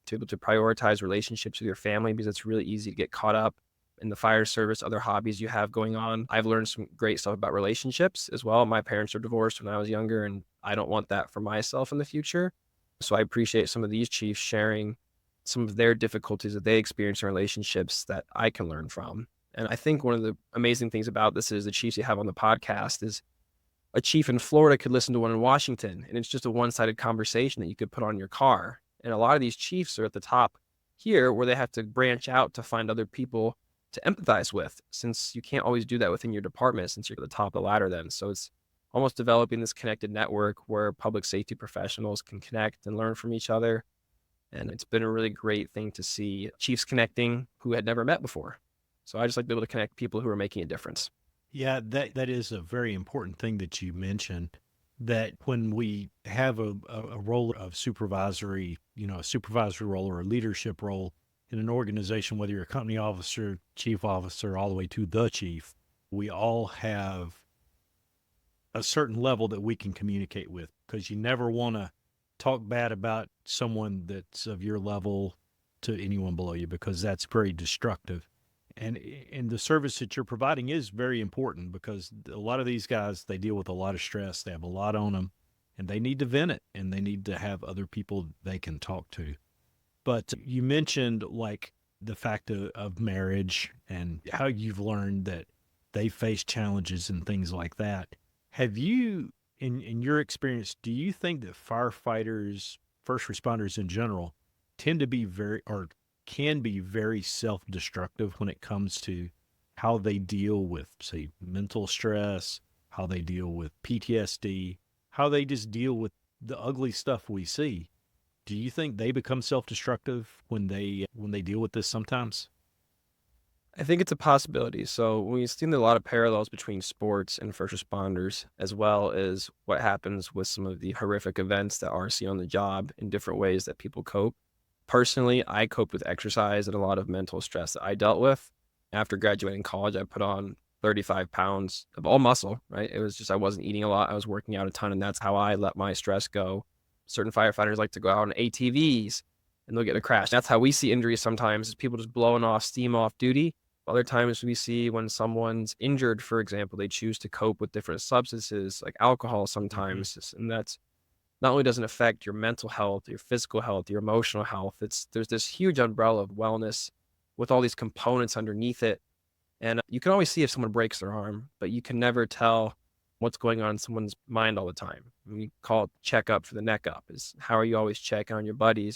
to be able to prioritize relationships with your family because it's really easy to get caught up in the fire service, other hobbies you have going on. I've learned some great stuff about relationships as well. My parents are divorced when I was younger, and I don't want that for myself in the future. So I appreciate some of these chiefs sharing some of their difficulties that they experience in relationships that I can learn from. And I think one of the amazing things about this is the chiefs you have on the podcast is a chief in Florida could listen to one in Washington, and it's just a one-sided conversation that you could put on your car. And a lot of these chiefs are at the top here where they have to branch out to find other people to empathize with, since you can't always do that within your department since you're at the top of the ladder then. So it's almost developing this connected network where public safety professionals can connect and learn from each other. And it's been a really great thing to see chiefs connecting who had never met before. So I just like to be able to connect people who are making a difference. Yeah, that is a very important thing that you mentioned. That when we have a role of supervisory, a supervisory role or a leadership role in an organization, whether you're a company officer, chief officer, all the way to the chief, we all have a certain level that we can communicate with because you never want to talk bad about someone that's of your level to anyone below you because that's very destructive. And the service that you're providing is very important because a lot of these guys, they deal with a lot of stress, they have a lot on them, and they need to vent it and they need to have other people they can talk to. But you mentioned like the fact of marriage and how you've learned that they face challenges and things like that. Have you, in your experience, do you think that firefighters, first responders in general, tend to be very, or can be very self destructive when it comes to how they deal with, say, mental stress, how they deal with PTSD, how they just deal with the ugly stuff we see? Do you think they become self destructive when they deal with this sometimes? I think it's a possibility. So we've seen a lot of parallels between sports and first responders, as well as what happens with some of the horrific events that are seen on the job in different ways that people cope. Personally, I coped with exercise and a lot of mental stress that I dealt with. After graduating college, I put on 35 pounds of all muscle, right? It was just I wasn't eating a lot. I was working out a ton, and that's how I let my stress go. Certain firefighters like to go out on ATVs and they'll get in a crash. That's how we see injuries sometimes, is people just blowing off steam off duty. Other times we see when someone's injured, for example, they choose to cope with different substances like alcohol Hmm. sometimes. And that's not only doesn't affect your mental health, your physical health, your emotional health, there's this huge umbrella of wellness with all these components underneath it. And you can always see if someone breaks their arm, but you can never tell what's going on in someone's mind all the time. We call it check up for the neck up, is how are you always checking on your buddies